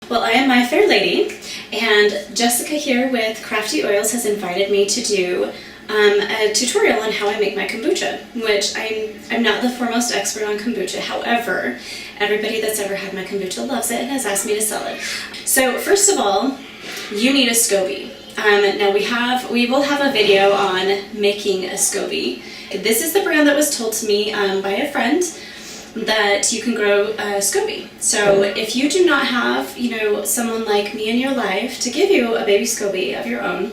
Well, I am MyFerrLady, and Jessica here with Crafty Oils has invited me to do a tutorial on how I make my kombucha, which I'm not the foremost expert on kombucha. However, everybody that's ever had my kombucha loves it and has asked me to sell it. So first of all, you need a SCOBY. Now we will have a video on making a SCOBY. This is the brand that was told to me by a friend that you can grow a SCOBY. So if you do not have, someone like me in your life to give you a baby SCOBY of your own,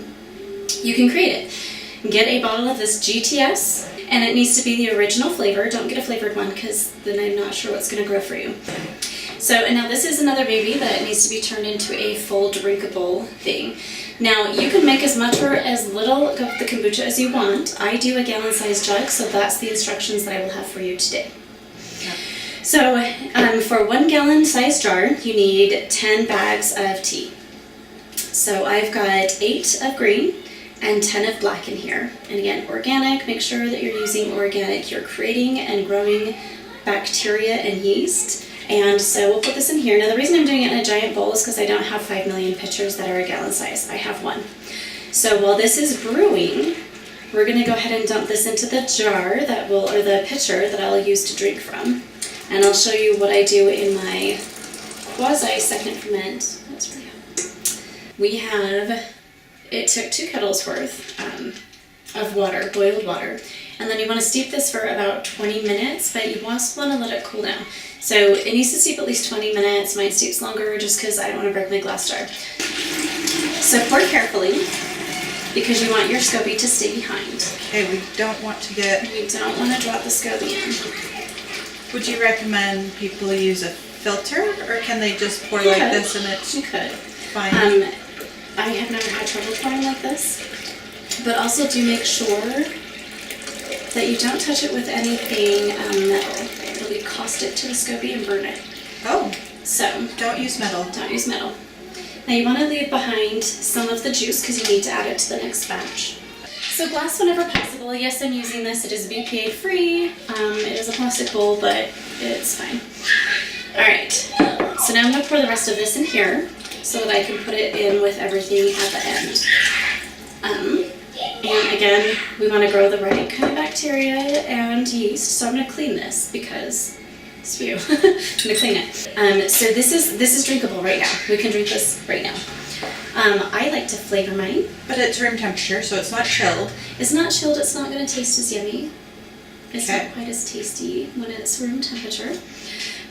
you can create it. Get a bottle of this GTS, and it needs to be the original flavor. Don't get a flavored one because then I'm not sure what's going to grow for you. So, and now this is another baby that needs to be turned into a full drinkable thing. Now, you can make as much or as little of the kombucha as you want. I do a gallon-sized jug, so that's the instructions that I will have for you today. So, for 1 gallon size jar, you need 10 bags of tea. So I've got 8 of green and 10 of black in here. And again, organic, make sure that you're using organic. You're creating and growing bacteria and yeast. And so we'll put this in here. Now the reason I'm doing it in a giant bowl is because I don't have 5 million pitchers that are a gallon size. I have one. So while this is brewing, we're going to go ahead and dump this into the jar or the pitcher that I'll use to drink from. And I'll show you what I do in my quasi-second ferment. That's really hot. We have, it took 2 kettles worth of water, boiled water. And then you want to steep this for about 20 minutes, but you also want to let it cool down. So it needs to steep at least 20 minutes. Mine steeps longer just because I don't want to break my glass jar. So pour carefully because you want your SCOBY to stay behind. Okay, we don't want to get... You don't want to drop the SCOBY in. Would you recommend people use a filter, or can they just pour like this and it's fine? I have never had trouble pouring like this, but also do make sure that you don't touch it with anything metal. It'll be caustic to the SCOBY and burn it. Oh, so don't use metal. Don't use metal. Now you want to leave behind some of the juice because you need to add it to the next batch. So glass whenever possible. Yes, I'm using this. It is BPA free. It is a plastic bowl, but it's fine. Alright, so now I'm going to pour the rest of this in here so that I can put it in with everything at the end. And again, we want to grow the right kind of bacteria and yeast, so I'm going to clean this because it's few. I'm going to clean it. So this is drinkable right now. We can drink this right now. I like to flavor mine. But it's room temperature, so it's not chilled. It's not chilled, it's not going to taste as yummy. It's not quite as tasty when it's room temperature.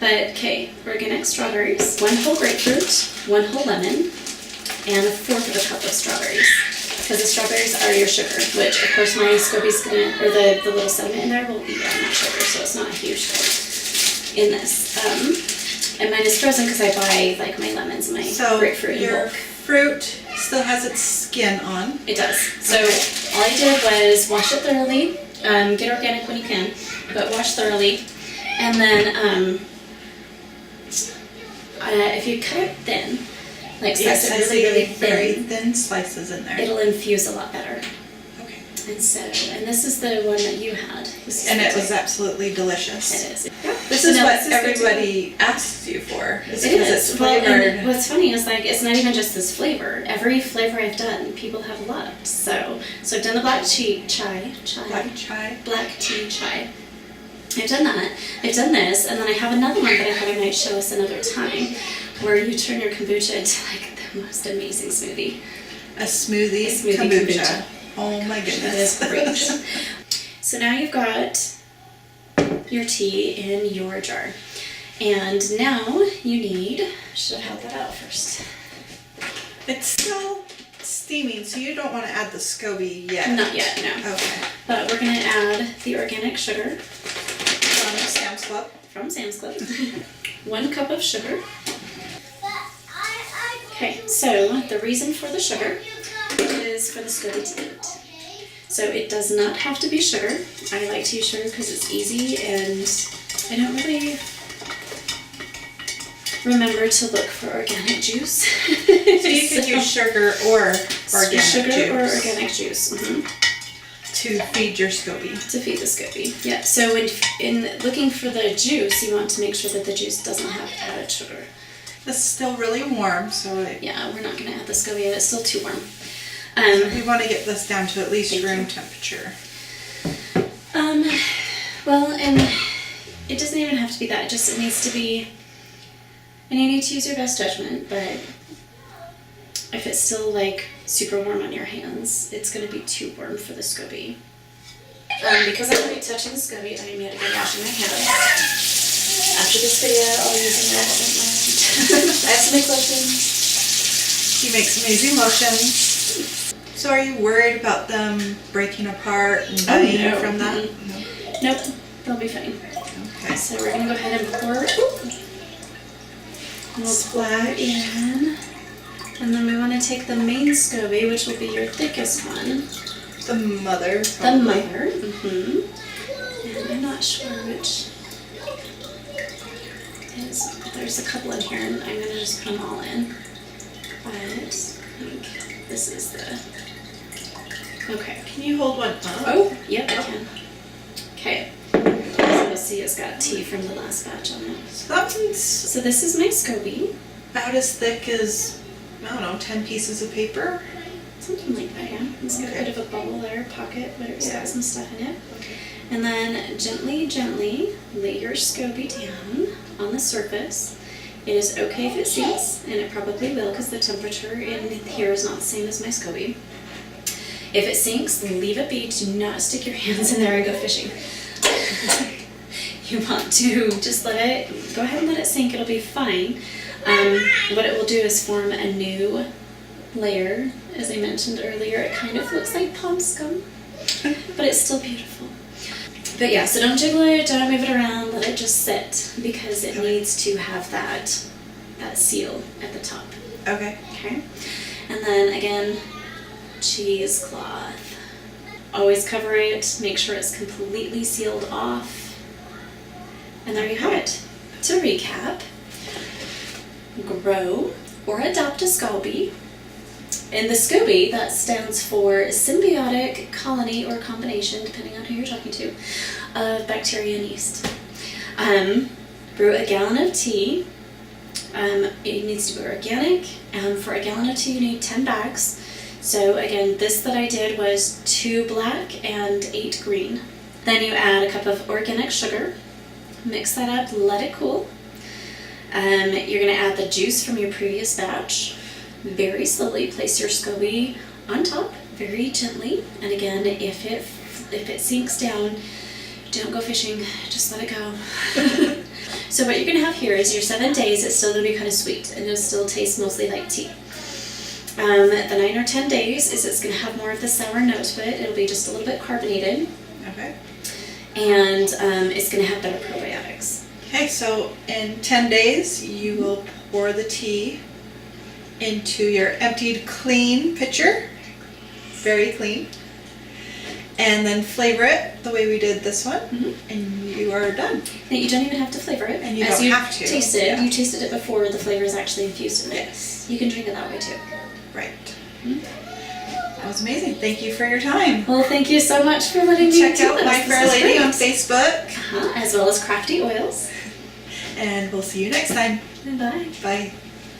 But, okay, organic strawberries, 1 whole grapefruit, 1 whole lemon, and 1/4 of a cup of strawberries. Because the strawberries are your sugar, which, of course, my SCOBY's going to, or the little sediment in there will eat on that sugar, so it's not a huge thing in this. And mine is frozen because I buy, like, my lemons and my grapefruit in bulk. Fruit still has its skin on. It does. So all I did was wash it thoroughly. Get organic when you can, but wash thoroughly. And then if you cut it thin, like slice it really very thin slices in there, it'll infuse a lot better. Okay. And this is the one that you had. And it was absolutely delicious. It is. This is what everybody asks you for. It is. Well, and what's funny is like it's not even just this flavor. Every flavor I've done, people have loved. So I've done the black tea chai. I've done that. I've done this, and then I have another one that I thought I might show us another time, where you turn your kombucha into like the most amazing smoothie. A smoothie kombucha. Oh my goodness. That is great. So now you've got your tea in your jar. And now you should have held that out first. It's still steaming, so you don't want to add the SCOBY yet. Not yet, no. Okay. But we're going to add the organic sugar. From Sam's Club. 1 cup of sugar. Okay, so the reason for the sugar is for the SCOBY to eat. So it does not have to be sugar. I like to use sugar because it's easy and I don't really remember to look for organic juice. So you could use sugar or organic juice. Mm-hmm. To feed your SCOBY. To feed the SCOBY, yeah. So in looking for the juice, you want to make sure that the juice doesn't have added sugar. This is still really warm, so Yeah, we're not gonna add the SCOBY yet. It's still too warm. we want to get this down to at least room temperature. Well, and it doesn't even have to be that. It needs to be, and you need to use your best judgment, but if it's still like super warm on your hands, it's going to be too warm for the SCOBY. Because I'm going to be touching the SCOBY, I am yet again washing my hands. After this video, I'll use a little bit more. I have to make lotions. She makes amazing lotions. So are you worried about them breaking apart and dying from that? No. Nope, they'll be fine. Okay. So we're going to go ahead and pour. We'll Splash. in. And then we want to take the main SCOBY, which will be your thickest one. The mother. The mother. And I'm not sure which is. There's a couple in here, and I'm going to just put them all in. But I think this is the. Okay. Can you hold one up? Oh, yep, I can. Okay. So you'll see it's got tea from the last batch on it. So that one's So this is my SCOBY. about as thick as, I don't know, 10 pieces of paper. Something like that, yeah. It's got a bit of a bubble there, pocket, where it's got some stuff in it. Okay. And then gently lay your SCOBY down on the surface. It is okay if it sinks, and it probably will because the temperature in here is not the same as my SCOBY. If it sinks, leave it be. Do not stick your hands in there and go fishing. You want to just let it, go ahead and let it sink. It'll be fine. What it will do is form a new layer. As I mentioned earlier, it kind of looks like pond scum, but it's still beautiful. But yeah, so don't jiggle it, don't move it around, let it just sit because it needs to have that seal at the top. Okay. Okay. And then again, cheesecloth. Always cover it, make sure it's completely sealed off. And there you have it. To recap, grow or adopt a SCOBY. In the SCOBY, that stands for symbiotic colony or combination, depending on who you're talking to, of bacteria and yeast. Brew a gallon of tea. It needs to be organic. For a gallon of tea, you need 10 bags. So again, this that I did was 2 black and 8 green. Then you add a cup of organic sugar. Mix that up, let it cool. You're going to add the juice from your previous batch. Very slowly place your SCOBY on top, very gently. And again, if it sinks down, don't go fishing, just let it go. So what you're going to have here is your 7 days. It's still going to be kind of sweet, and it'll still taste mostly like tea. The 9 or 10 days is it's going to have more of the sour note to it. It'll be just a little bit carbonated. Okay. And it's going to have better probiotics. Okay, so in 10 days, you will pour the tea into your emptied clean pitcher. Very clean. And then flavor it the way we did this one, and you are done. Now, you don't even have to flavor it. And you As don't have to. Taste it. Yeah. You tasted it before the flavor is actually infused in it. Yes. You can drink it that way too. Right. That was amazing. Thank you for your time. Well, thank you so much for letting me Check do out this. MyFerrLady on Facebook. As well as Crafty Oils. And we'll see you next time. Bye. Bye.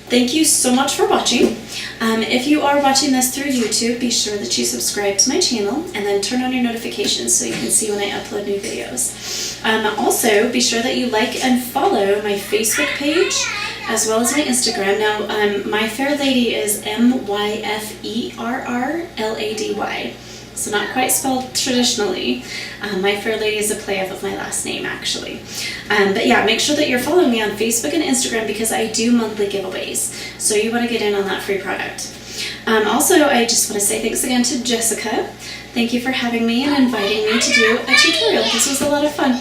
Thank you so much for watching. If you are watching this through YouTube, be sure that you subscribe to my channel and then turn on your notifications so you can see when I upload new videos. Also, be sure that you like and follow my Facebook page as well as my Instagram. Now, MyFerrLady is MyFerrLady. So not quite spelled traditionally. MyFerrLady is a play off of my last name, actually. But yeah, make sure that you're following me on Facebook and Instagram because I do monthly giveaways. So you want to get in on that free product. Also, I just want to say thanks again to Jessica. Thank you for having me and inviting me to do a tutorial. This was a lot of fun.